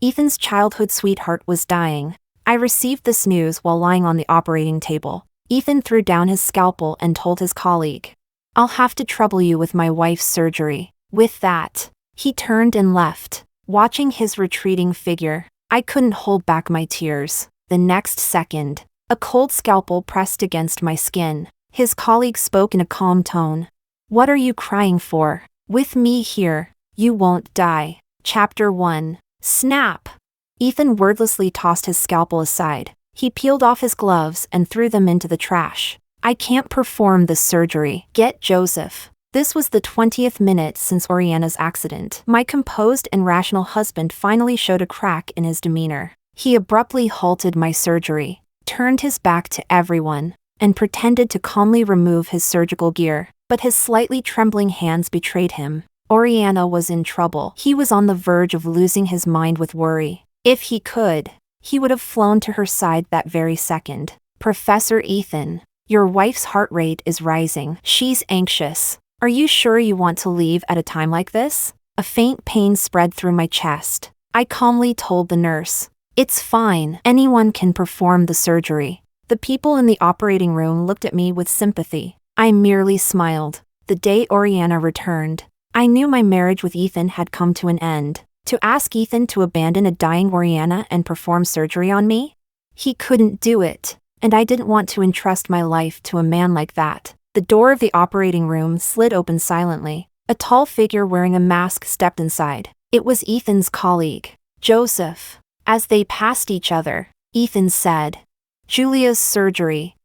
Ethan's childhood sweetheart was dying. I received this news while lying on the operating table. Ethan threw down his scalpel and told his colleague, "I'll have to trouble you with my wife's surgery." With that, he turned and left. Watching his retreating figure, I couldn't hold back my tears. The next second, a cold scalpel pressed against my skin. His colleague spoke in a calm tone. "What are you crying for? With me here, you won't die." Chapter 1. Snap! Ethan wordlessly tossed his scalpel aside. He peeled off his gloves and threw them into the trash. "I can't perform this surgery. Get Joseph." This was the 20th minute since Oriana's accident. My composed and rational husband finally showed a crack in his demeanor. He abruptly halted my surgery, turned his back to everyone, and pretended to calmly remove his surgical gear, but his slightly trembling hands betrayed him. Oriana was in trouble. He was on the verge of losing his mind with worry. If he could, he would have flown to her side that very second. "Professor Ethan, your wife's heart rate is rising. She's anxious. Are you sure you want to leave at a time like this?" A faint pain spread through my chest. I calmly told the nurse, "It's fine. Anyone can perform the surgery." The people in the operating room looked at me with sympathy. I merely smiled. The day Oriana returned, I knew my marriage with Ethan had come to an end. To ask Ethan to abandon a dying Oriana and perform surgery on me? He couldn't do it, and I didn't want to entrust my life to a man like that. The door of the operating room slid open silently. A tall figure wearing a mask stepped inside. It was Ethan's colleague, Joseph. As they passed each other, Ethan said, "Julia's surgery.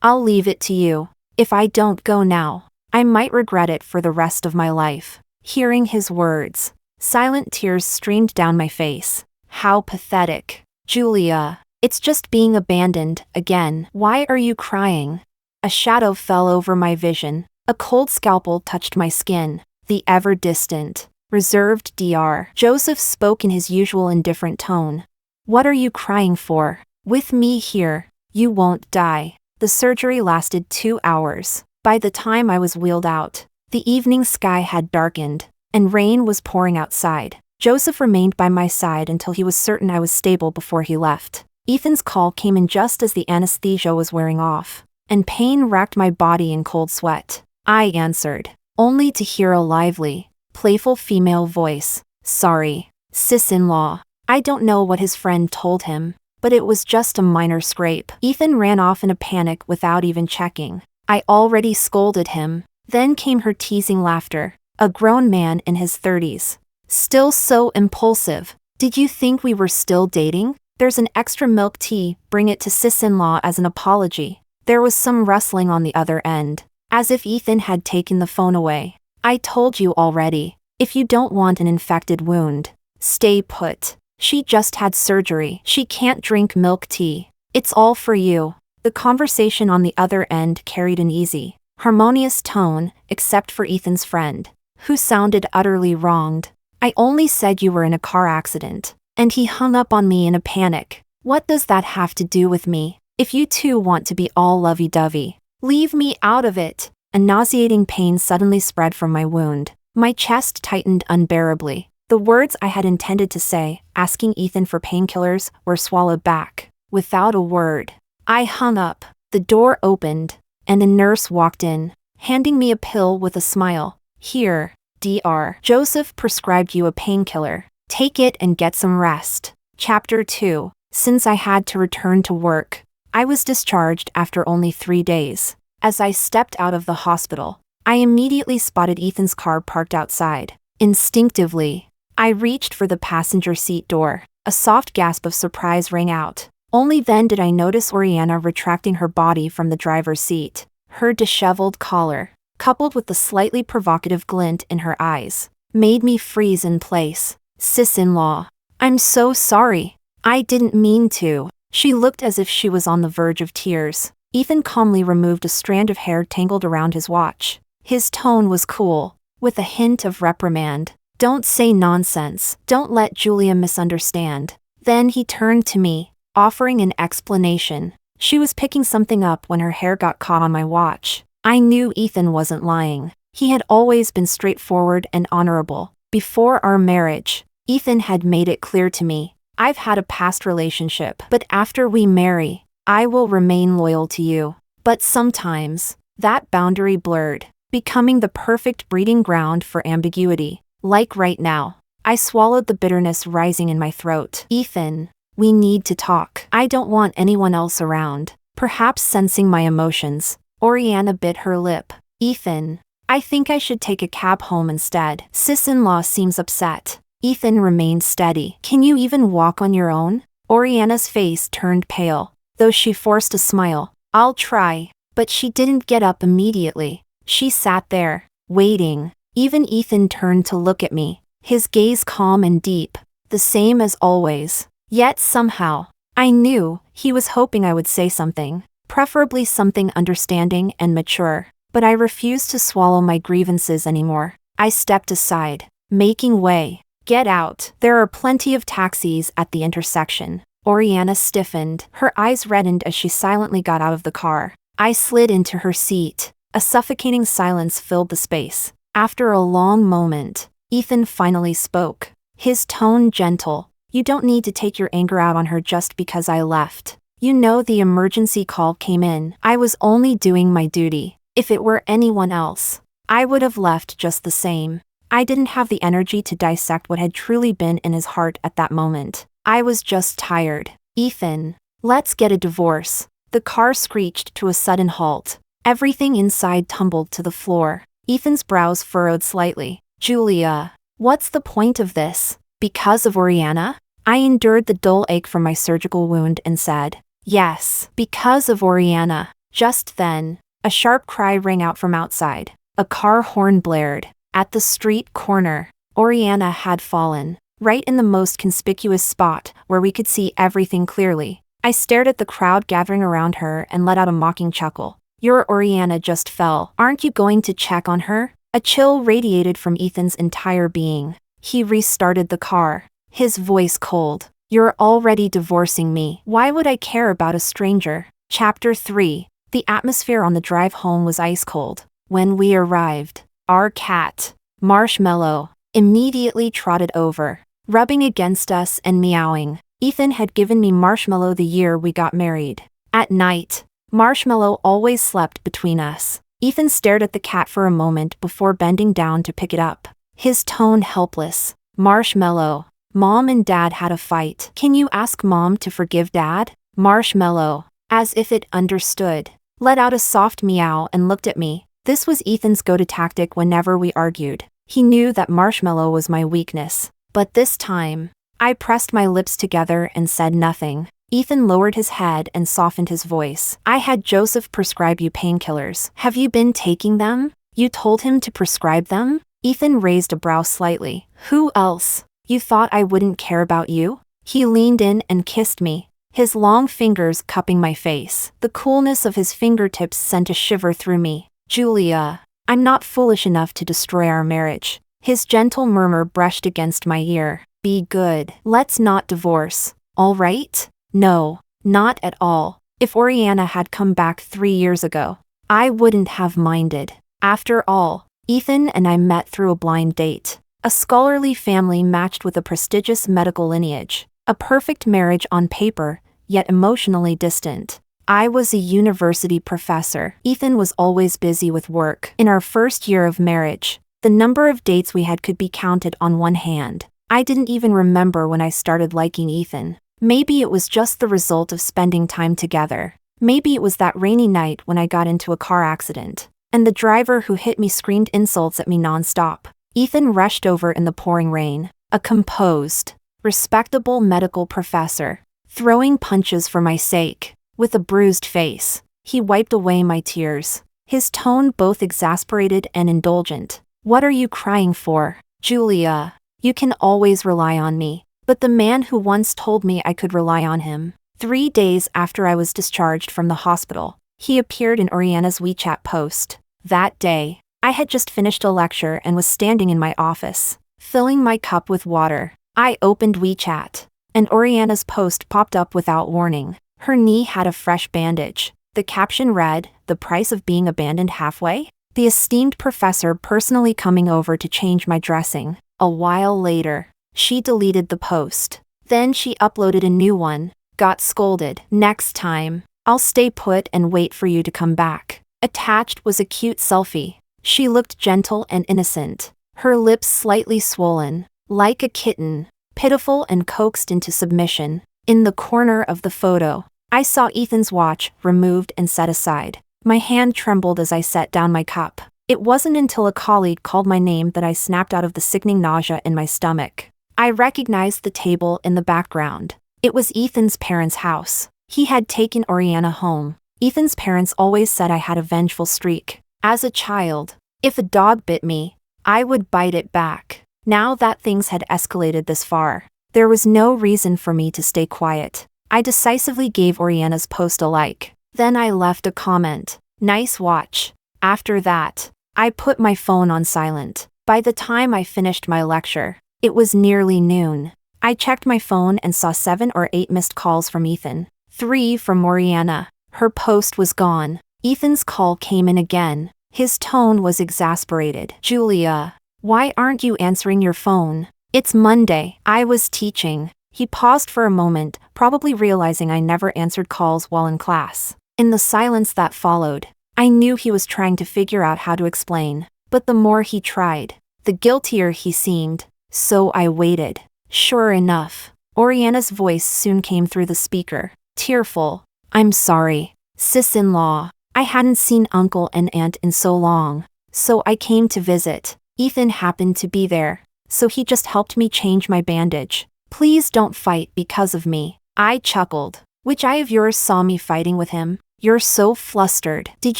I'll leave it to you. If I don't go now, I might regret it for the rest of my life." Hearing his words, silent tears streamed down my face. How pathetic. "Julia, it's just being abandoned again. Why are you crying?" A shadow fell over my vision. A cold scalpel touched my skin. The ever-distant, reserved Dr. Joseph spoke in his usual indifferent tone. "What are you crying for? With me here, you won't die." The surgery lasted 2 hours. By the time I was wheeled out, the evening sky had darkened, and rain was pouring outside. Joseph remained by my side until he was certain I was stable before he left. Ethan's call came in just as the anesthesia was wearing off, and pain racked my body in cold sweat. I answered, only to hear a lively, playful female voice. "Sorry, sis-in-law." I don't know what his friend told him, but it was just a minor scrape. Ethan ran off in a panic without even checking. I already scolded him. Then came her teasing laughter. A grown man in his 30s. "Still so impulsive. Did you think we were still dating? There's an extra milk tea, bring it to sis-in-law as an apology." There was some rustling on the other end, as if Ethan had taken the phone away. "I told you already. If you don't want an infected wound, stay put. She just had surgery. She can't drink milk tea. It's all for you." The conversation on the other end carried an easy, harmonious tone, except for Ethan's friend, who sounded utterly wronged. "I only said you were in a car accident." And he hung up on me in a panic. "What does that have to do with me? If you two want to be all lovey-dovey, leave me out of it." A nauseating pain suddenly spread from my wound. My chest tightened unbearably. The words I had intended to say, asking Ethan for painkillers, were swallowed back. Without a word, I hung up. The door opened, and a nurse walked in, handing me a pill with a smile. "Here, Dr. Joseph prescribed you a painkiller. Take it and get some rest." Chapter 2. Since I had to return to work, I was discharged after only 3 days. As I stepped out of the hospital, I immediately spotted Ethan's car parked outside. Instinctively, I reached for the passenger seat door. A soft gasp of surprise rang out. Only then did I notice Oriana retracting her body from the driver's seat. Her disheveled collar, coupled with the slightly provocative glint in her eyes, made me freeze in place. "Sis-in-law, I'm so sorry. I didn't mean to." She looked as if she was on the verge of tears. Ethan calmly removed a strand of hair tangled around his watch. His tone was cool, with a hint of reprimand. "Don't say nonsense. Don't let Julia misunderstand." Then he turned to me, offering an explanation. She was picking something up when her hair got caught on my watch. I knew Ethan wasn't lying. He had always been straightforward and honorable. Before our marriage, Ethan had made it clear to me. I've had a past relationship, but after we marry, I will remain loyal to you. But sometimes, that boundary blurred, becoming the perfect breeding ground for ambiguity. Like right now. I swallowed the bitterness rising in my throat. Ethan, we need to talk. I don't want anyone else around. Perhaps sensing my emotions, Oriana bit her lip. Ethan, I think I should take a cab home instead. Sis-in-law seems upset. Ethan remained steady. Can you even walk on your own? Oriana's face turned pale, though she forced a smile. I'll try. But she didn't get up immediately. She sat there, waiting. Even Ethan turned to look at me, his gaze calm and deep, the same as always. Yet somehow, I knew he was hoping I would say something, preferably something understanding and mature. But I refused to swallow my grievances anymore. I stepped aside, making way. Get out. There are plenty of taxis at the intersection. Oriana stiffened. Her eyes reddened as she silently got out of the car. I slid into her seat. A suffocating silence filled the space. After a long moment, Ethan finally spoke. His tone gentle. You don't need to take your anger out on her just because I left. You know the emergency call came in. I was only doing my duty. If it were anyone else, I would have left just the same. I didn't have the energy to dissect what had truly been in his heart at that moment. I was just tired. Ethan, let's get a divorce. The car screeched to a sudden halt. Everything inside tumbled to the floor. Ethan's brows furrowed slightly. Julia, what's the point of this? Because of Oriana? I endured the dull ache from my surgical wound and said, yes, because of Oriana. Just then, a sharp cry rang out from outside. A car horn blared. At the street corner, Oriana had fallen, right in the most conspicuous spot where we could see everything clearly. I stared at the crowd gathering around her and let out a mocking chuckle. Your Oriana just fell. Aren't you going to check on her? A chill radiated from Ethan's entire being. He restarted the car, his voice cold. You're already divorcing me. Why would I care about a stranger? Chapter 3. The atmosphere on the drive home was ice cold. When we arrived, our cat, Marshmallow, immediately trotted over, rubbing against us and meowing. Ethan had given me Marshmallow the year we got married. At night, Marshmallow always slept between us. Ethan stared at the cat for a moment before bending down to pick it up, his tone helpless. Marshmallow, Mom and Dad had a fight. Can you ask Mom to forgive Dad? Marshmallow, as if it understood, let out a soft meow and looked at me. This was Ethan's go-to tactic whenever we argued. He knew that Marshmallow was my weakness. But this time, I pressed my lips together and said nothing. Ethan lowered his head and softened his voice. I had Joseph prescribe you painkillers. Have you been taking them? You told him to prescribe them? Ethan raised a brow slightly. Who else? You thought I wouldn't care about you? He leaned in and kissed me, his long fingers cupping my face. The coolness of his fingertips sent a shiver through me. Julia, I'm not foolish enough to destroy our marriage. His gentle murmur brushed against my ear. Be good. Let's not divorce. All right? No, not at all. If Oriana had come back 3 years ago, I wouldn't have minded. After all, Ethan and I met through a blind date. A scholarly family matched with a prestigious medical lineage. A perfect marriage on paper, yet emotionally distant. I was a university professor. Ethan was always busy with work. In our first year of marriage, the number of dates we had could be counted on one hand. I didn't even remember when I started liking Ethan. Maybe it was just the result of spending time together. Maybe it was that rainy night when I got into a car accident, and the driver who hit me screamed insults at me nonstop. Ethan rushed over in the pouring rain, a composed, respectable medical professor, throwing punches for my sake. With a bruised face, he wiped away my tears, his tone both exasperated and indulgent. What are you crying for? Julia, you can always rely on me. But the man who once told me I could rely on him. 3 days after I was discharged from the hospital, he appeared in Oriana's WeChat post. That day, I had just finished a lecture and was standing in my office, filling my cup with water. I opened WeChat, and Oriana's post popped up without warning. Her knee had a fresh bandage. The caption read, "The price of being abandoned halfway?" The esteemed professor personally coming over to change my dressing. A while later, She deleted the post. Then she uploaded a new one. Got scolded. Next time, I'll stay put and wait for you to come back. Attached was a cute selfie. She looked gentle and innocent. Her lips slightly swollen, like a kitten, pitiful and coaxed into submission. In the corner of the photo, I saw Ethan's watch, removed and set aside. My hand trembled as I set down my cup. It wasn't until a colleague called my name that I snapped out of the sickening nausea in my stomach. I recognized the table in the background. It was Ethan's parents' house. He had taken Oriana home. Ethan's parents always said I had a vengeful streak. As a child, if a dog bit me, I would bite it back. Now that things had escalated this far, there was no reason for me to stay quiet. I decisively gave Oriana's post a like. Then I left a comment. Nice watch. After that, I put my phone on silent. By the time I finished my lecture, it was nearly noon. I checked my phone and saw 7 or 8 missed calls from Ethan. 3 from Oriana. Her post was gone. Ethan's call came in again. His tone was exasperated. Julia, why aren't you answering your phone? It's Monday. I was teaching. He paused for a moment, probably realizing I never answered calls while in class. In the silence that followed, I knew he was trying to figure out how to explain. But the more he tried, the guiltier he seemed. So I waited. Sure enough, Oriana's voice soon came through the speaker. Tearful. I'm sorry, sis-in-law. I hadn't seen uncle and aunt in so long, so I came to visit. Ethan happened to be there, so he just helped me change my bandage. Please don't fight because of me. I chuckled. Which eye of yours saw me fighting with him? You're so flustered. Did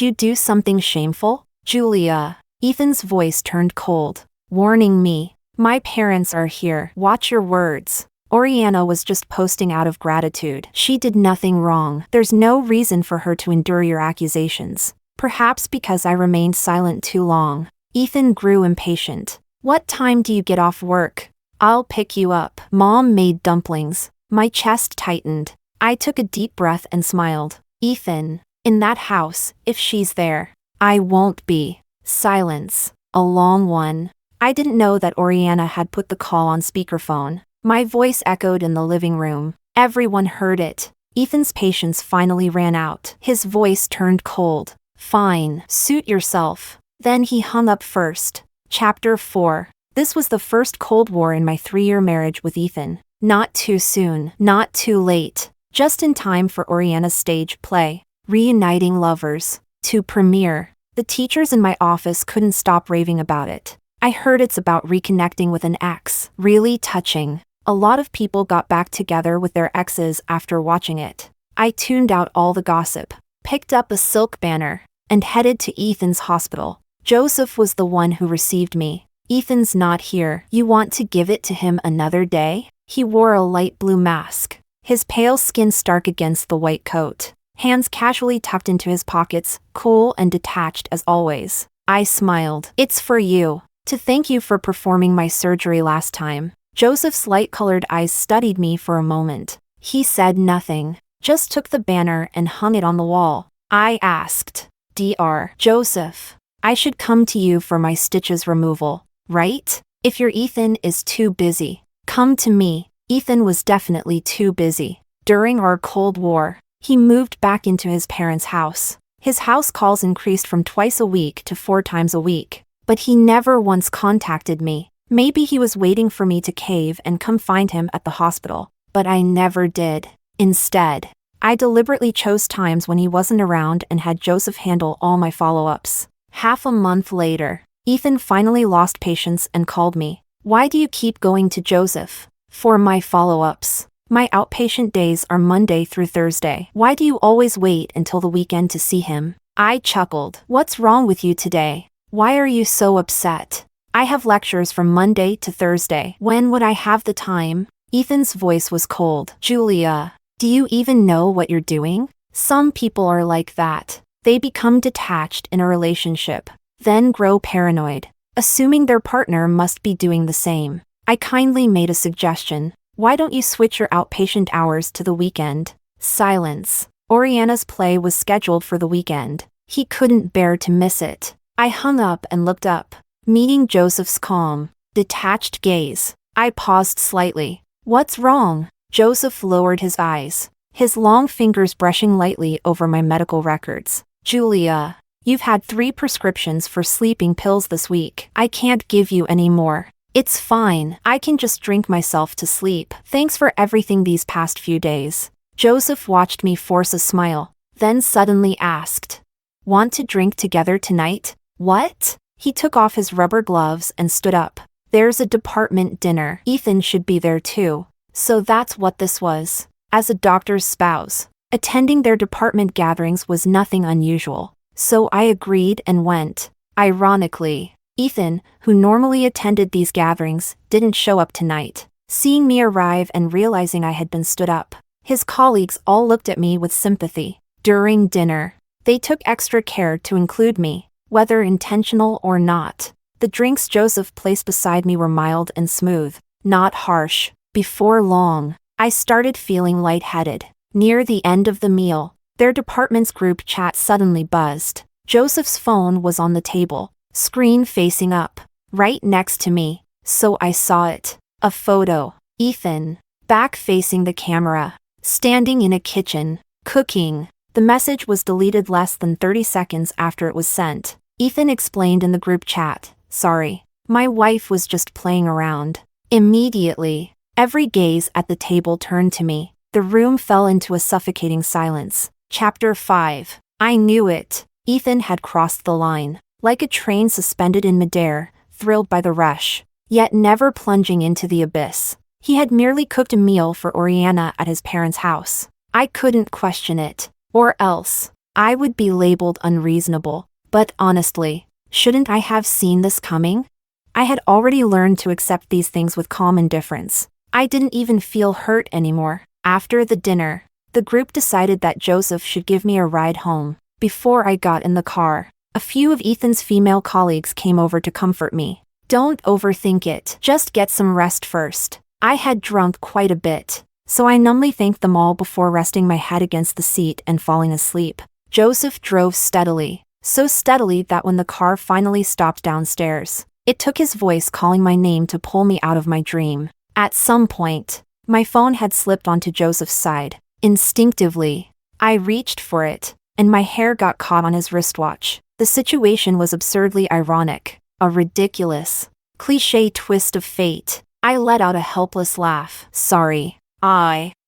you do something shameful? Julia. Ethan's voice turned cold, warning me. My parents are here. Watch your words. Oriana was just posting out of gratitude. She did nothing wrong. There's no reason for her to endure your accusations. Perhaps because I remained silent too long. Ethan grew impatient. What time do you get off work? I'll pick you up. Mom made dumplings. My chest tightened. I took a deep breath and smiled. Ethan, in that house, if she's there, I won't be. Silence. A long one. I didn't know that Oriana had put the call on speakerphone. My voice echoed in the living room. Everyone heard it. Ethan's patience finally ran out. His voice turned cold. Fine, suit yourself. Then he hung up first. Chapter 4. This was the first Cold War in my 3-year marriage with Ethan. Not too soon, not too late. Just in time for Oriana's stage play, Reuniting Lovers, to premiere. The teachers in my office couldn't stop raving about it. I heard it's about reconnecting with an ex. Really touching. A lot of people got back together with their exes after watching it. I tuned out all the gossip, picked up a silk banner, and headed to Ethan's hospital. Joseph was the one who received me. Ethan's not here. You want to give it to him another day? He wore a light blue mask. His pale skin stark against the white coat. Hands casually tucked into his pockets, cool and detached as always. I smiled. It's for you. To thank you for performing my surgery last time. Joseph's light-colored eyes studied me for a moment. He said nothing, just took the banner and hung it on the wall. I asked, Dr. Joseph, I should come to you for my stitches removal, right? If your Ethan is too busy, come to me. Ethan was definitely too busy. During our Cold War, he moved back into his parents' house. His house calls increased from twice a week to 4 times a week. But he never once contacted me. Maybe he was waiting for me to cave and come find him at the hospital. But I never did. Instead, I deliberately chose times when he wasn't around and had Joseph handle all my follow-ups. Half a month later, Ethan finally lost patience and called me. Why do you keep going to Joseph? For my follow-ups. My outpatient days are Monday through Thursday. Why do you always wait until the weekend to see him? I chuckled. What's wrong with you today? Why are you so upset? I have lectures from Monday to Thursday. When would I have the time? Ethan's voice was cold. Julia, do you even know what you're doing? Some people are like that. They become detached in a relationship, then grow paranoid, assuming their partner must be doing the same. I kindly made a suggestion. Why don't you switch your outpatient hours to the weekend? Silence. Oriana's play was scheduled for the weekend. He couldn't bear to miss it. I hung up and looked up, meeting Joseph's calm, detached gaze. I paused slightly. What's wrong? Joseph lowered his eyes, his long fingers brushing lightly over my medical records. Julia, you've had 3 prescriptions for sleeping pills this week. I can't give you any more. It's fine. I can just drink myself to sleep. Thanks for everything these past few days. Joseph watched me force a smile, then suddenly asked, "Want to drink together tonight?" What? He took off his rubber gloves and stood up. There's a department dinner. Ethan should be there too. So that's what this was. As a doctor's spouse, attending their department gatherings was nothing unusual. So I agreed and went. Ironically, Ethan, who normally attended these gatherings, didn't show up tonight. Seeing me arrive and realizing I had been stood up, his colleagues all looked at me with sympathy. During dinner, they took extra care to include me, whether intentional or not. The drinks Joseph placed beside me were mild and smooth, not harsh. Before long, I started feeling lightheaded. Near the end of the meal, their department's group chat suddenly buzzed. Joseph's phone was on the table, screen facing up, right next to me, so I saw it. A photo. Ethan, back facing the camera, standing in a kitchen, cooking. The message was deleted less than 30 seconds after it was sent. Ethan explained in the group chat, "Sorry, my wife was just playing around." Immediately, every gaze at the table turned to me. The room fell into a suffocating silence. Chapter 5. I knew it. Ethan had crossed the line, like a train suspended in midair, thrilled by the rush, yet never plunging into the abyss. He had merely cooked a meal for Oriana at his parents' house. I couldn't question it. Or else, I would be labeled unreasonable. But honestly, shouldn't I have seen this coming? I had already learned to accept these things with calm indifference. I didn't even feel hurt anymore. After the dinner, the group decided that Joseph should give me a ride home. Before I got in the car, a few of Ethan's female colleagues came over to comfort me. "Don't overthink it. Just get some rest first." I had drunk quite a bit, so I numbly thanked them all before resting my head against the seat and falling asleep. Joseph drove steadily, so steadily that when the car finally stopped downstairs, it took his voice calling my name to pull me out of my dream. At some point, my phone had slipped onto Joseph's side. Instinctively, I reached for it, and my hair got caught on his wristwatch. The situation was absurdly ironic, a ridiculous, cliché twist of fate. I let out a helpless laugh. "Sorry."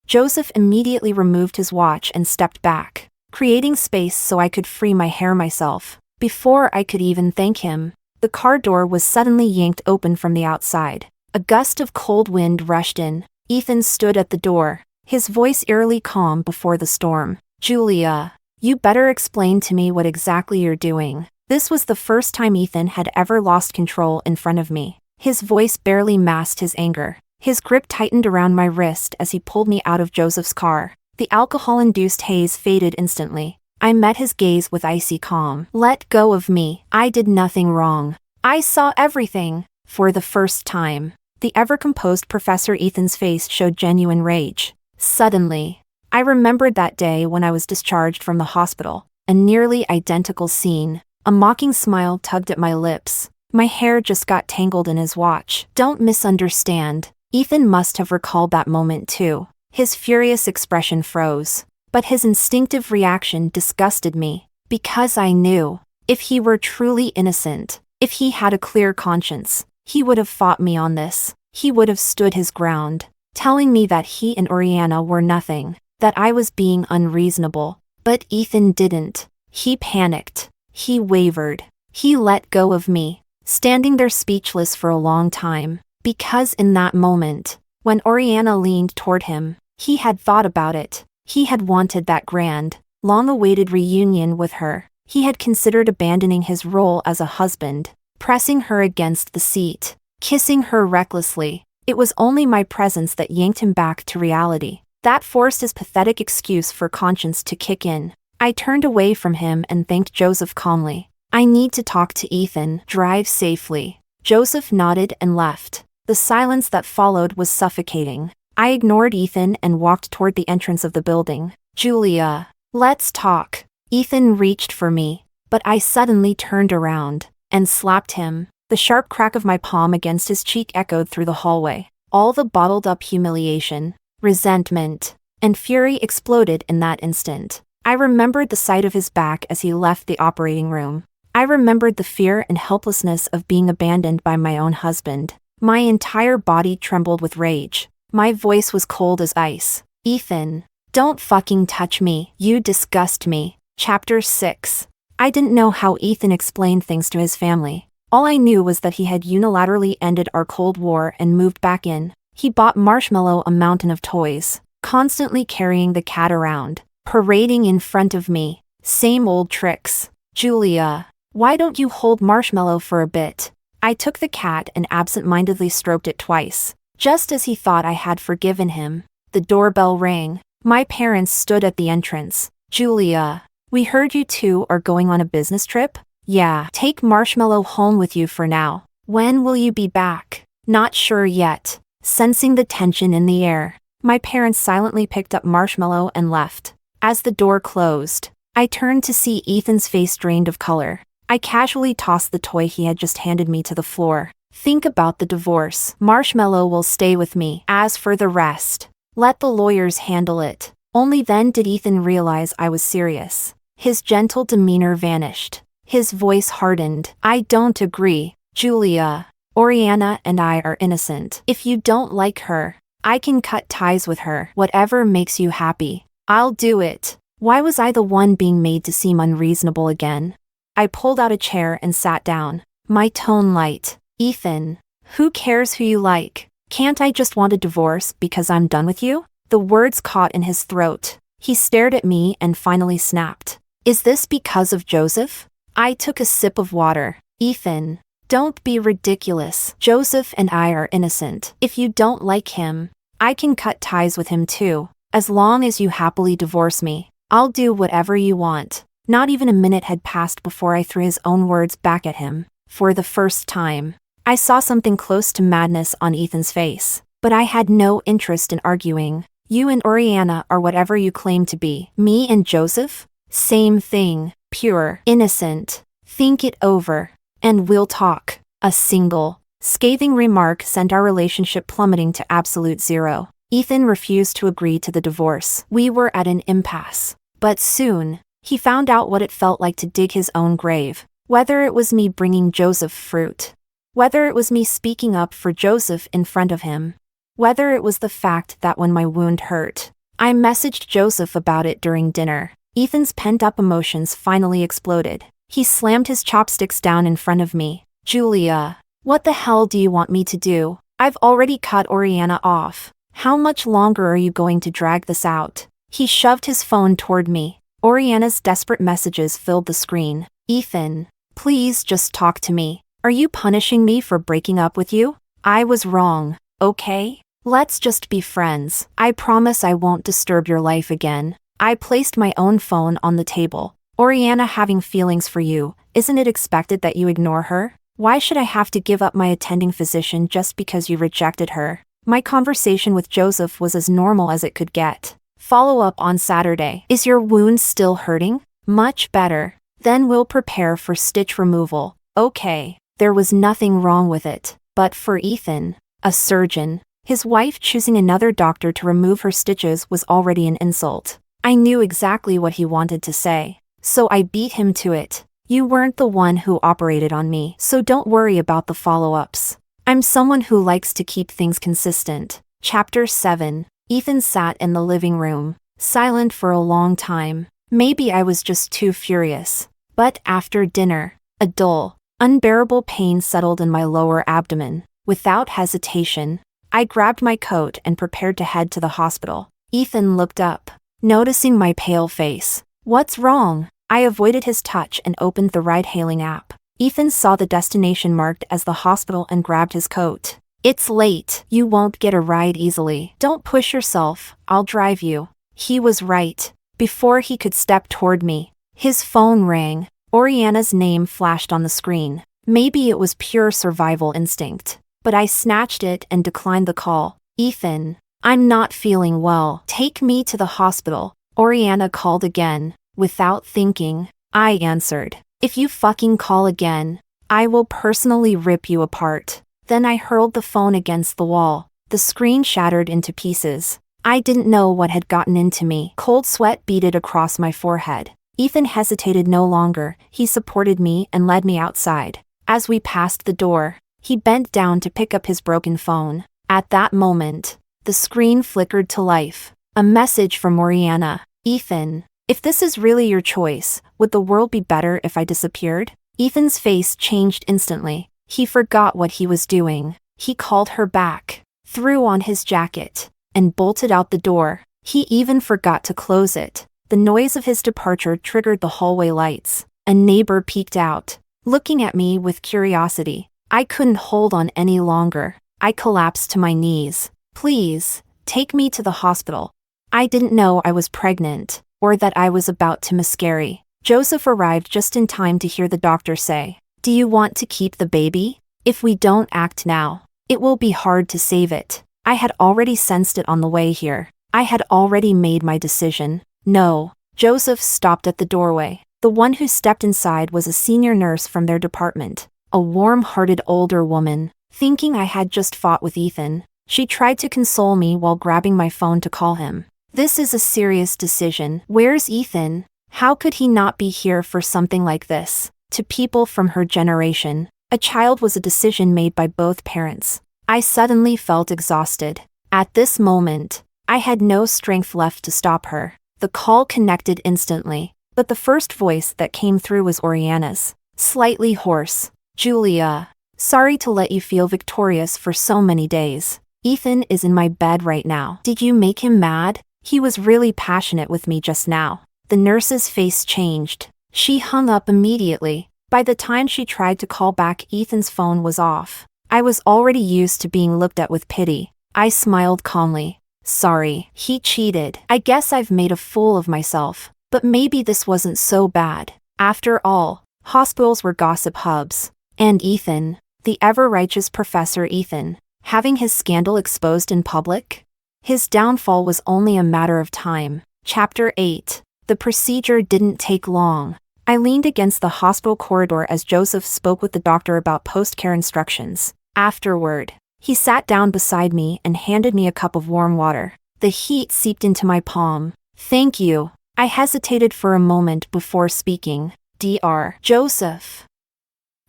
Joseph immediately removed his watch and stepped back, creating space so I could free my hair myself. Before I could even thank him, the car door was suddenly yanked open from the outside. A gust of cold wind rushed in. Ethan stood at the door, his voice eerily calm before the storm. "Julia, you better explain to me what exactly you're doing." This was the first time Ethan had ever lost control in front of me. His voice barely masked his anger. His grip tightened around my wrist as he pulled me out of Joseph's car. The alcohol-induced haze faded instantly. I met his gaze with icy calm. "Let go of me. I did nothing wrong. I saw everything." For the first time, the ever-composed Professor Ethan's face showed genuine rage. Suddenly, I remembered that day when I was discharged from the hospital. A nearly identical scene. A mocking smile tugged at my lips. My hair just got tangled in his watch. Don't misunderstand. Ethan must have recalled that moment too. His furious expression froze, but his instinctive reaction disgusted me, because I knew, if he were truly innocent, if he had a clear conscience, he would have fought me on this. He would have stood his ground, telling me that he and Oriana were nothing, that I was being unreasonable. But Ethan didn't. He panicked. He wavered. He let go of me, standing there speechless for a long time. Because in that moment, when Oriana leaned toward him, he had thought about it. He had wanted that grand, long-awaited reunion with her. He had considered abandoning his role as a husband, pressing her against the seat, kissing her recklessly. It was only my presence that yanked him back to reality. That forced his pathetic excuse for conscience to kick in. I turned away from him and thanked Joseph calmly. "I need to talk to Ethan. Drive safely." Joseph nodded and left. The silence that followed was suffocating. I ignored Ethan and walked toward the entrance of the building. "Julia, let's talk." Ethan reached for me, but I suddenly turned around and slapped him. The sharp crack of my palm against his cheek echoed through the hallway. All the bottled up humiliation, resentment, and fury exploded in that instant. I remembered the sight of his back as he left the operating room. I remembered the fear and helplessness of being abandoned by my own husband. My entire body trembled with rage. My voice was cold as ice. Ethan, don't fucking touch me. You disgust me. Chapter 6. I didn't know how Ethan explained things to his family. All I knew was that he had unilaterally ended our Cold War and moved back in. He bought Marshmallow a mountain of toys, constantly carrying the cat around, parading in front of me. Same old tricks. Julia, why don't you hold Marshmallow for a bit? I took the cat and absent-mindedly stroked it twice. Just as he thought I had forgiven him, the doorbell rang. My parents stood at the entrance. Julia, we heard you two are going on a business trip? Yeah, take Marshmallow home with you for now. When will you be back? Not sure yet. Sensing the tension in the air, my parents silently picked up Marshmallow and left. As the door closed, I turned to see Ethan's face drained of color. I casually tossed the toy he had just handed me to the floor. Think about the divorce. Marshmallow will stay with me. As for the rest, let the lawyers handle it. Only then did Ethan realize I was serious. His gentle demeanor vanished. His voice hardened. I don't agree, Julia. Oriana and I are innocent. If you don't like her, I can cut ties with her. Whatever makes you happy. I'll do it. Why was I the one being made to seem unreasonable again? I pulled out a chair and sat down. My tone light. Ethan, who cares who you like? Can't I just want a divorce because I'm done with you? The words caught in his throat. He stared at me and finally snapped. Is this because of Joseph? I took a sip of water. Ethan, don't be ridiculous. Joseph and I are innocent. If you don't like him, I can cut ties with him too. As long as you happily divorce me, I'll do whatever you want. Not even a minute had passed before I threw his own words back at him. For the first time, I saw something close to madness on Ethan's face. But I had no interest in arguing. You and Oriana are whatever you claim to be. Me and Joseph? Same thing. Pure. Innocent. Think it over. And we'll talk. A single, scathing remark sent our relationship plummeting to absolute zero. Ethan refused to agree to the divorce. We were at an impasse. But soon, he found out what it felt like to dig his own grave. Whether it was me bringing Joseph fruit. Whether it was me speaking up for Joseph in front of him. Whether it was the fact that when my wound hurt, I messaged Joseph about it during dinner. Ethan's pent-up emotions finally exploded. He slammed his chopsticks down in front of me. Julia, what the hell do you want me to do? I've already cut Oriana off. How much longer are you going to drag this out? He shoved his phone toward me. Oriana's desperate messages filled the screen. Ethan, please just talk to me. Are you punishing me for breaking up with you? I was wrong, okay? Let's just be friends. I promise I won't disturb your life again. I placed my own phone on the table. Oriana having feelings for you, isn't it expected that you ignore her? Why should I have to give up my attending physician just because you rejected her? My conversation with Joseph was as normal as it could get. Follow up on Saturday. Is your wound still hurting? Much better. Then we'll prepare for stitch removal. Okay. There was nothing wrong with it. But for Ethan, a surgeon, his wife choosing another doctor to remove her stitches was already an insult. I knew exactly what he wanted to say. So I beat him to it. You weren't the one who operated on me, so don't worry about the follow-ups. I'm someone who likes to keep things consistent. Chapter 7. Ethan sat in the living room, silent for a long time. Maybe I was just too furious. But after dinner, a dull, unbearable pain settled in my lower abdomen. Without hesitation, I grabbed my coat and prepared to head to the hospital. Ethan looked up, noticing my pale face. What's wrong? I avoided his touch and opened the ride-hailing app. Ethan saw the destination marked as the hospital and grabbed his coat. It's late. You won't get a ride easily. Don't push yourself. I'll drive you. He was right. Before he could step toward me, his phone rang. Oriana's name flashed on the screen. Maybe it was pure survival instinct. But I snatched it and declined the call. Ethan, I'm not feeling well. Take me to the hospital. Oriana called again. Without thinking, I answered. If you fucking call again, I will personally rip you apart. Then I hurled the phone against the wall. The screen shattered into pieces. I didn't know what had gotten into me. Cold sweat beaded across my forehead. Ethan hesitated no longer. He supported me and led me outside. As we passed the door, he bent down to pick up his broken phone. At that moment, the screen flickered to life. A message from Oriana. Ethan, if this is really your choice, would the world be better if I disappeared? Ethan's face changed instantly. He forgot what he was doing. He called her back, threw on his jacket, and bolted out the door. He even forgot to close it. The noise of his departure triggered the hallway lights. A neighbor peeked out, looking at me with curiosity. I couldn't hold on any longer. I collapsed to my knees. Please, take me to the hospital. I didn't know I was pregnant, or that I was about to miscarry. Joseph arrived just in time to hear the doctor say, "Do you want to keep the baby? If we don't act now, it will be hard to save it." I had already sensed it on the way here. I had already made my decision. No. Joseph stopped at the doorway. The one who stepped inside was a senior nurse from their department, a warm-hearted older woman. Thinking I had just fought with Ethan, she tried to console me while grabbing my phone to call him. "This is a serious decision. Where's Ethan? How could he not be here for something like this?" To people from her generation, a child was a decision made by both parents. I suddenly felt exhausted. At this moment, I had no strength left to stop her. The call connected instantly, but the first voice that came through was Oriana's, slightly hoarse. "Julia, sorry to let you feel victorious for so many days. Ethan is in my bed right now. Did you make him mad? He was really passionate with me just now." The nurse's face changed. She hung up immediately. By the time she tried to call back, Ethan's phone was off. I was already used to being looked at with pity. I smiled calmly. "Sorry, he cheated. I guess I've made a fool of myself. But maybe this wasn't so bad. After all, hospitals were gossip hubs. And Ethan, the ever-righteous Professor Ethan, having his scandal exposed in public? His downfall was only a matter of time." Chapter 8. The procedure didn't take long. I leaned against the hospital corridor as Joseph spoke with the doctor about post-care instructions. Afterward, he sat down beside me and handed me a cup of warm water. The heat seeped into my palm. "Thank you." I hesitated for a moment before speaking. "Dr. Joseph,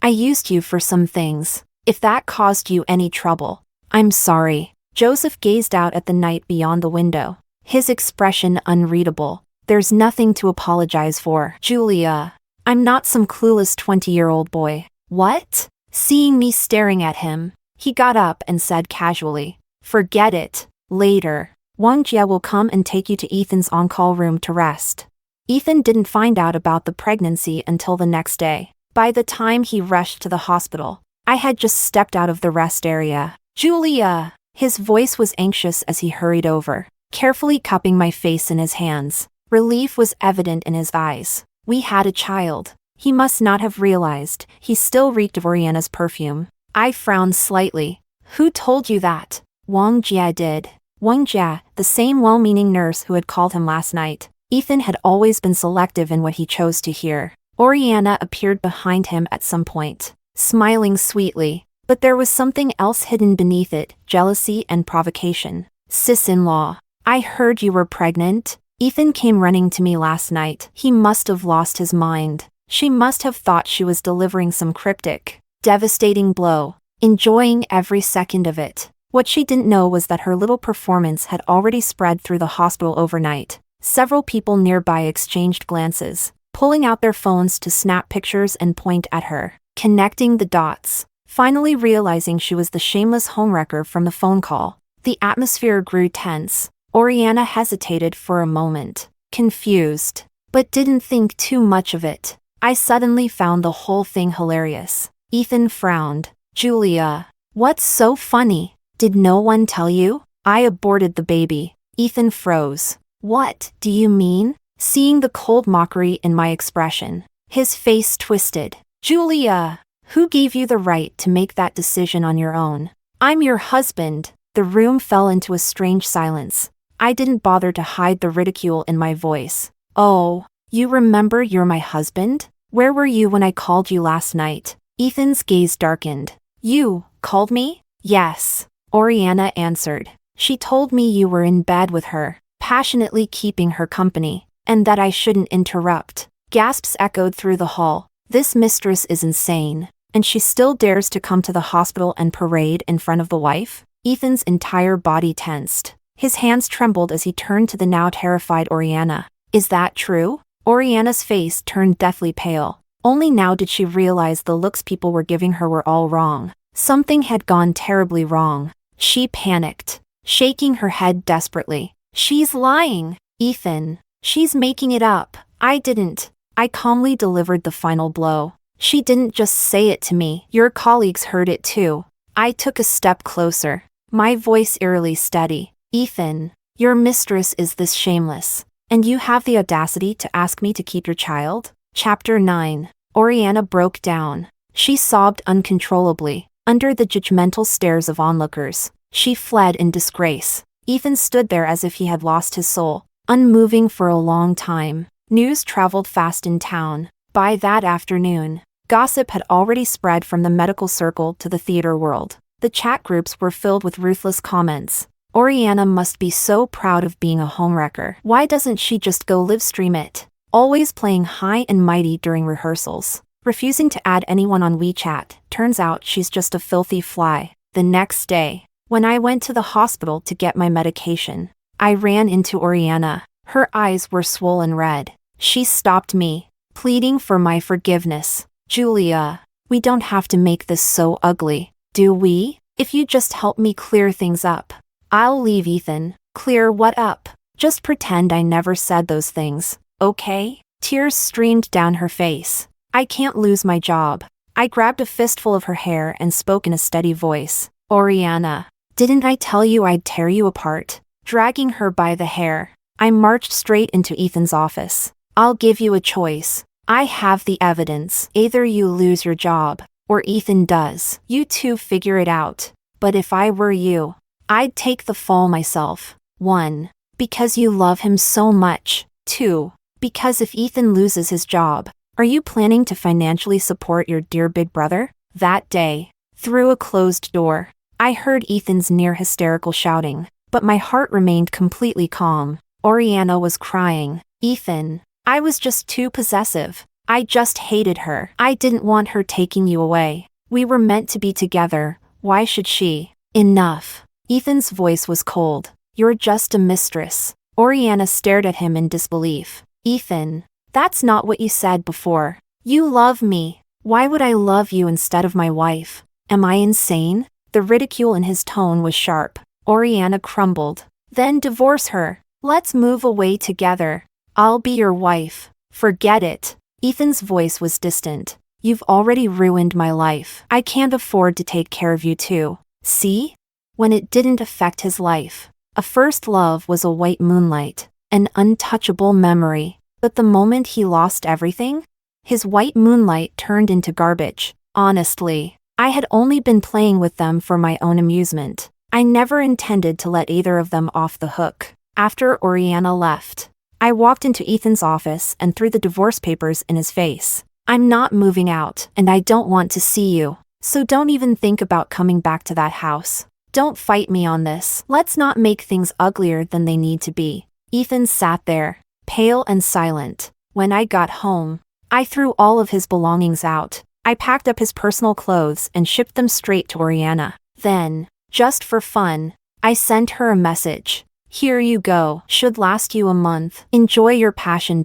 I used you for some things. If that caused you any trouble, I'm sorry." Joseph gazed out at the night beyond the window, his expression unreadable. "There's nothing to apologize for, Julia. I'm not some clueless 20-year-old boy." "What?" Seeing me staring at him, he got up and said casually, "Forget it. Later, Wang Jia will come and take you to Ethan's on-call room to rest." Ethan didn't find out about the pregnancy until the next day. By the time he rushed to the hospital, I had just stepped out of the rest area. "Julia!" His voice was anxious as he hurried over, carefully cupping my face in his hands. Relief was evident in his eyes. We had a child. He must not have realized he still reeked of Oriana's perfume. I frowned slightly. "Who told you that?" "Wang Jia did." Wang Jia, the same well-meaning nurse who had called him last night. Ethan had always been selective in what he chose to hear. Oriana appeared behind him at some point, smiling sweetly, but there was something else hidden beneath it, jealousy and provocation. "Sis-in-law, I heard you were pregnant." Ethan came running to me last night. He must have lost his mind. She must have thought she was delivering some cryptic, devastating blow, enjoying every second of it. What she didn't know was that her little performance had already spread through the hospital overnight. Several people nearby exchanged glances, pulling out their phones to snap pictures and point at her, connecting the dots. Finally realizing she was the shameless homewrecker from the phone call, the atmosphere grew tense. Oriana hesitated for a moment, confused, but didn't think too much of it. I suddenly found the whole thing hilarious. Ethan frowned. "Julia, what's so funny? Did no one tell you?" "I aborted the baby." Ethan froze. "What do you mean?" Seeing the cold mockery in my expression, his face twisted. "Julia, who gave you the right to make that decision on your own?" "I'm your husband." The room fell into a strange silence. I didn't bother to hide the ridicule in my voice. "Oh, you remember you're my husband? Where were you when I called you last night?" Ethan's gaze darkened. "You called me?" "Yes." Oriana answered. She told me you were in bed with her, passionately keeping her company, and that I shouldn't interrupt. Gasps echoed through the hall. This mistress is insane, and she still dares to come to the hospital and parade in front of the wife? Ethan's entire body tensed. His hands trembled as he turned to the now terrified Oriana. Is that true? Oriana's face turned deathly pale. Only now did she realize the looks people were giving her were all wrong. Something had gone terribly wrong. She panicked, shaking her head desperately. She's lying, Ethan. She's making it up. I didn't. I calmly delivered the final blow. She didn't just say it to me. Your colleagues heard it too. I took a step closer, my voice eerily steady. Ethan, your mistress is this shameless, and you have the audacity to ask me to keep your child? Chapter 9. Oriana broke down. She sobbed uncontrollably. Under the judgmental stares of onlookers, she fled in disgrace. Ethan stood there as if he had lost his soul, unmoving for a long time. News traveled fast in town. By that afternoon, gossip had already spread from the medical circle to the theater world. The chat groups were filled with ruthless comments. Oriana must be so proud of being a homewrecker. Why doesn't she just go live stream it? Always playing high and mighty during rehearsals. Refusing to add anyone on WeChat. Turns out she's just a filthy fly. The next day, when I went to the hospital to get my medication, I ran into Oriana. Her eyes were swollen red. She stopped me, pleading for my forgiveness. Julia, we don't have to make this so ugly, do we? If you just help me clear things up. I'll leave, Ethan. Clear what up? Just pretend I never said those things, okay? Tears streamed down her face. I can't lose my job. I grabbed a fistful of her hair and spoke in a steady voice. Oriana, didn't I tell you I'd tear you apart? Dragging her by the hair, I marched straight into Ethan's office. I'll give you a choice. I have the evidence. Either you lose your job, or Ethan does. You two figure it out. But if I were you, I'd take the fall myself. 1. Because you love him so much. 2. Because if Ethan loses his job, are you planning to financially support your dear big brother? That day, through a closed door, I heard Ethan's near hysterical shouting, but my heart remained completely calm. Oriana was crying. Ethan, I was just too possessive. I just hated her. I didn't want her taking you away. We were meant to be together. Why should she? Enough. Ethan's voice was cold. You're just a mistress. Oriana stared at him in disbelief. Ethan, that's not what you said before. You love me. Why would I love you instead of my wife? Am I insane? The ridicule in his tone was sharp. Oriana crumbled. Then divorce her. Let's move away together. I'll be your wife. Forget it. Ethan's voice was distant. You've already ruined my life. I can't afford to take care of you too. See? When it didn't affect his life. A first love was a white moonlight, an untouchable memory. But the moment he lost everything, his white moonlight turned into garbage. Honestly, I had only been playing with them for my own amusement. I never intended to let either of them off the hook. After Oriana left, I walked into Ethan's office and threw the divorce papers in his face. I'm not moving out, and I don't want to see you. So don't even think about coming back to that house. Don't fight me on this. Let's not make things uglier than they need to be. Ethan sat there, pale and silent. When I got home, I threw all of his belongings out. I packed up his personal clothes and shipped them straight to Oriana. Then, just for fun, I sent her a message. Here you go. Should last you a month. Enjoy your passion.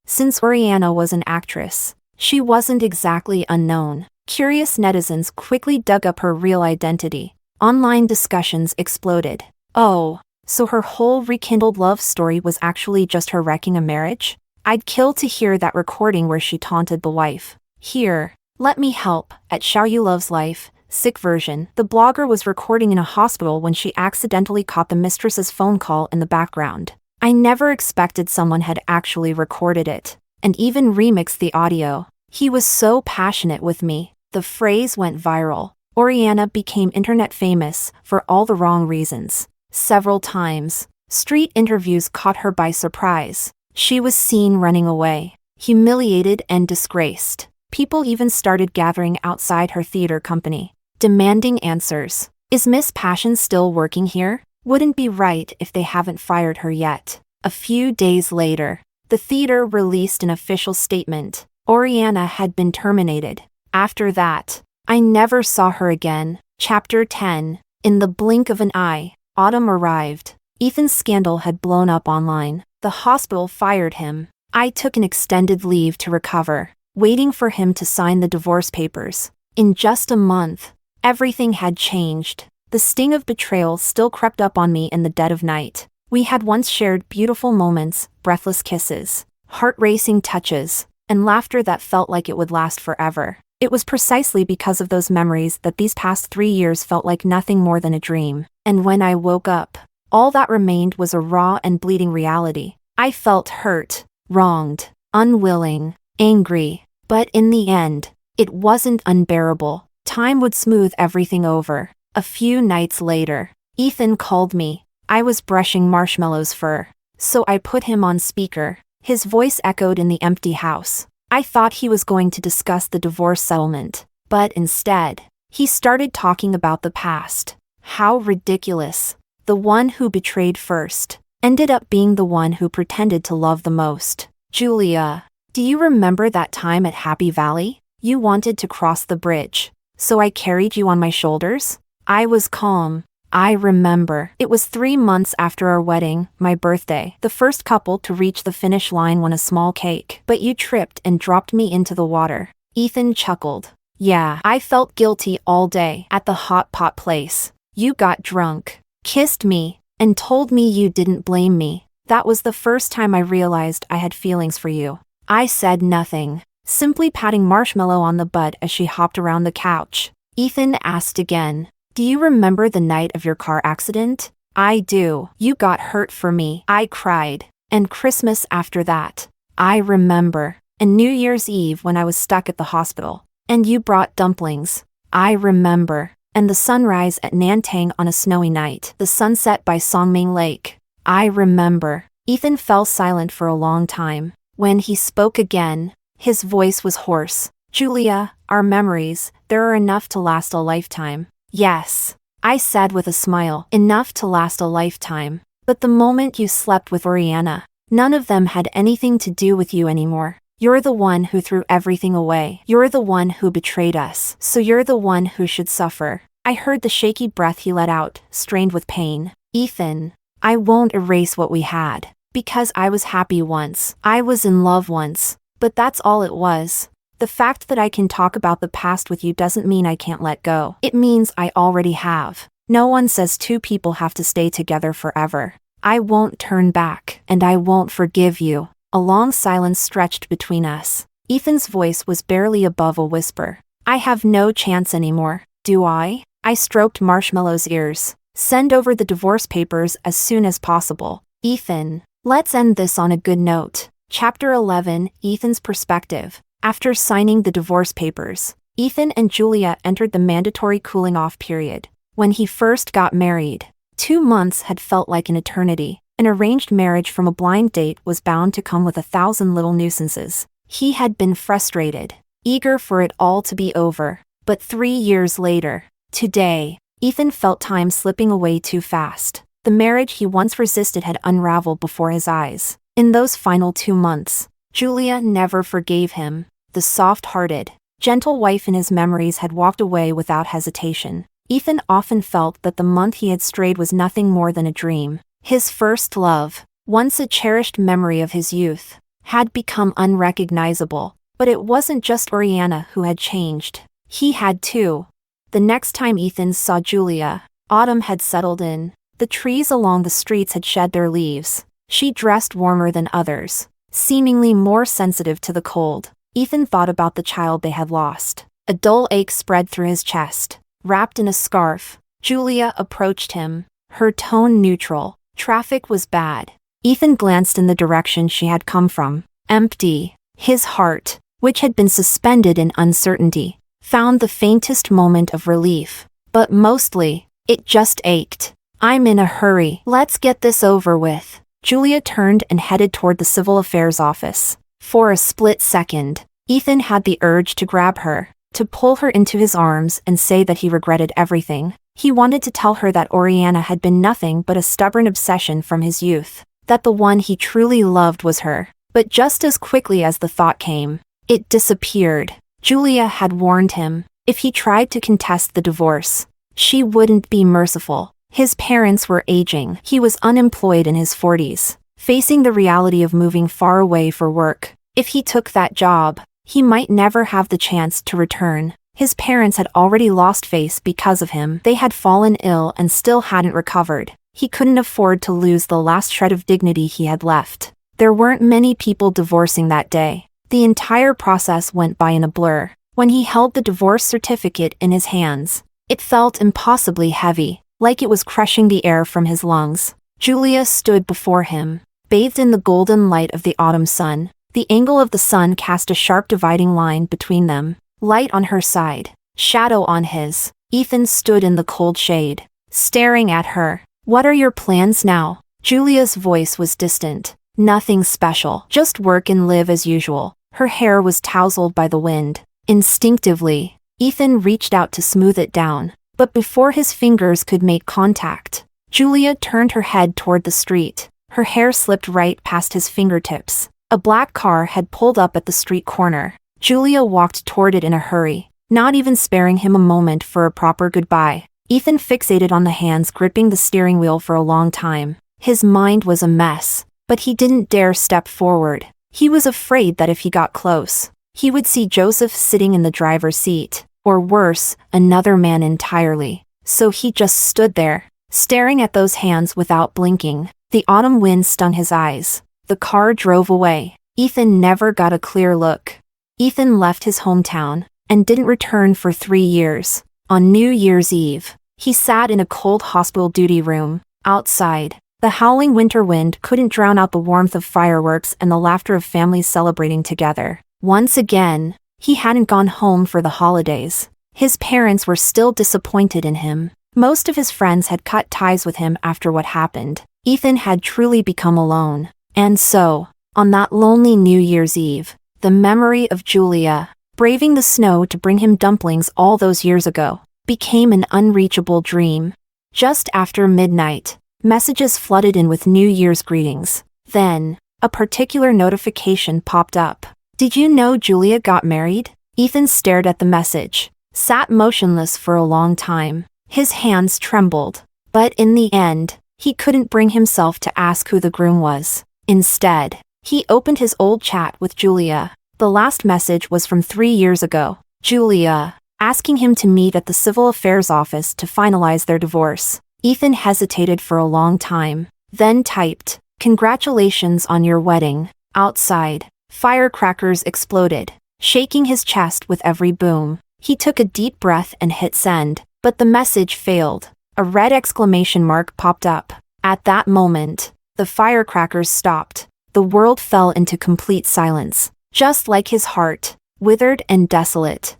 Since Oriana was an actress, she wasn't exactly unknown. Curious netizens quickly dug up her real identity. Online discussions exploded. Oh, so her whole rekindled love story was actually just her wrecking a marriage? I'd kill to hear that recording where she taunted the wife. Here, let me help. At Xiaoyu Loves Life, sick version, the blogger was recording in a hospital when she accidentally caught the mistress's phone call in the background. I never expected someone had actually recorded it, and even remixed the audio. He was so passionate with me. The phrase went viral. Oriana became internet famous for all the wrong reasons. Several times, street interviews caught her by surprise. She was seen running away, humiliated and disgraced. People even started gathering outside her theater company, demanding answers. Is Miss Passion still working here? Wouldn't be right if they haven't fired her yet. A few days later, the theater released an official statement. Oriana had been terminated. After that, I never saw her again. Chapter 10. In the blink of an eye, autumn arrived. Ethan's scandal had blown up online. The hospital fired him. I took an extended leave to recover, waiting for him to sign the divorce papers. In just a month, everything had changed. The sting of betrayal still crept up on me in the dead of night. We had once shared beautiful moments, breathless kisses, heart-racing touches, and laughter that felt like it would last forever. It was precisely because of those memories that these past 3 years felt like nothing more than a dream. And when I woke up, all that remained was a raw and bleeding reality. I felt hurt, wronged, unwilling, angry. But in the end, it wasn't unbearable. Time would smooth everything over. A few nights later, Ethan called me. I was brushing Marshmallow's fur, so I put him on speaker. His voice echoed in the empty house. I thought he was going to discuss the divorce settlement, but instead, he started talking about the past. How ridiculous. The one who betrayed first ended up being the one who pretended to love the most. Julia, do you remember that time at Happy Valley? You wanted to cross the bridge, so I carried you on my shoulders? I was calm. I remember. It was 3 months after our wedding, my birthday. The first couple to reach the finish line won a small cake. But you tripped and dropped me into the water. Ethan chuckled. Yeah, I felt guilty all day at the hot pot place. You got drunk, kissed me, and told me you didn't blame me. That was the first time I realized I had feelings for you. I said nothing, simply patting Marshmallow on the butt as she hopped around the couch. Ethan asked again. Do you remember the night of your car accident? I do. You got hurt for me. I cried. And Christmas after that. I remember. And New Year's Eve when I was stuck at the hospital. And you brought dumplings. I remember. And the sunrise at Nantang on a snowy night. The sunset by Songming Lake. I remember. Ethan fell silent for a long time. When he spoke again, his voice was hoarse. Julia, our memories, there are enough to last a lifetime. Yes, I said with a smile, enough to last a lifetime. But the moment you slept with Oriana, none of them had anything to do with you anymore. You're the one who threw everything away. You're the one who betrayed us. So you're the one who should suffer. I heard the shaky breath he let out, strained with pain. Ethan, I won't erase what we had. Because I was happy once. I was in love once. But that's all it was. The fact that I can talk about the past with you doesn't mean I can't let go. It means I already have. No one says two people have to stay together forever. I won't turn back, and I won't forgive you. A long silence stretched between us. Ethan's voice was barely above a whisper. I have no chance anymore, do I? I stroked Marshmallow's ears. Send over the divorce papers as soon as possible. Ethan, let's end this on a good note. Chapter 11, Ethan's Perspective. After signing the divorce papers, Ethan and Julia entered the mandatory cooling-off period. When he first got married, 2 months had felt like an eternity. An arranged marriage from a blind date was bound to come with 1,000 little nuisances. He had been frustrated, eager for it all to be over. But 3 years later, today, Ethan felt time slipping away too fast. The marriage he once resisted had unraveled before his eyes. In those final 2 months, Julia never forgave him. The soft-hearted, gentle wife in his memories had walked away without hesitation. Ethan often felt that the month he had strayed was nothing more than a dream. His first love, once a cherished memory of his youth, had become unrecognizable. But it wasn't just Oriana who had changed. He had too. The next time Ethan saw Julia, autumn had settled in. The trees along the streets had shed their leaves. She dressed warmer than others, seemingly more sensitive to the cold. Ethan thought about the child they had lost. A dull ache spread through his chest. Wrapped in a scarf, Julia approached him, her tone neutral. Traffic was bad. Ethan glanced in the direction she had come from. Empty. His heart, which had been suspended in uncertainty, found the faintest moment of relief. But mostly, it just ached. I'm in a hurry. Let's get this over with. Julia turned and headed toward the civil affairs office. For a split second, Ethan had the urge to grab her, to pull her into his arms and say that he regretted everything. He wanted to tell her that Oriana had been nothing but a stubborn obsession from his youth, that the one he truly loved was her. But just as quickly as the thought came, it disappeared. Julia had warned him, if he tried to contest the divorce, she wouldn't be merciful. His parents were aging. He was unemployed in his 40s, facing the reality of moving far away for work. If he took that job, he might never have the chance to return. His parents had already lost face because of him. They had fallen ill and still hadn't recovered. He couldn't afford to lose the last shred of dignity he had left. There weren't many people divorcing that day. The entire process went by in a blur. When he held the divorce certificate in his hands, it felt impossibly heavy, like it was crushing the air from his lungs. Julia stood before him, bathed in the golden light of the autumn sun. The angle of the sun cast a sharp dividing line between them. Light on her side, shadow on his. Ethan stood in the cold shade, staring at her. "What are your plans now?" Julia's voice was distant. "Nothing special. Just work and live as usual." Her hair was tousled by the wind. Instinctively, Ethan reached out to smooth it down, but before his fingers could make contact, Julia turned her head toward the street. Her hair slipped right past his fingertips. A black car had pulled up at the street corner. Julia walked toward it in a hurry, not even sparing him a moment for a proper goodbye. Ethan fixated on the hands gripping the steering wheel for a long time. His mind was a mess, but he didn't dare step forward. He was afraid that if he got close, he would see Joseph sitting in the driver's seat, or worse, another man entirely. So he just stood there, staring at those hands without blinking. The autumn wind stung his eyes. The car drove away. Ethan never got a clear look. Ethan left his hometown and didn't return for 3 years. On New Year's Eve, he sat in a cold hospital duty room. Outside, the howling winter wind couldn't drown out the warmth of fireworks and the laughter of families celebrating together. Once again, he hadn't gone home for the holidays. His parents were still disappointed in him. Most of his friends had cut ties with him after what happened. Ethan had truly become alone. And so, on that lonely New Year's Eve, the memory of Julia, braving the snow to bring him dumplings all those years ago, became an unreachable dream. Just after midnight, messages flooded in with New Year's greetings. Then, a particular notification popped up. "Did you know Julia got married?" Ethan stared at the message, sat motionless for a long time. His hands trembled. But in the end, he couldn't bring himself to ask who the groom was. Instead, he opened his old chat with Julia. The last message was from 3 years ago. Julia, asking him to meet at the Civil Affairs office to finalize their divorce. Ethan hesitated for a long time, then typed, "Congratulations on your wedding." Outside, firecrackers exploded, shaking his chest with every boom. He took a deep breath and hit send, but the message failed. A red exclamation mark popped up. At that moment, the firecrackers stopped. The world fell into complete silence. Just like his heart, withered and desolate,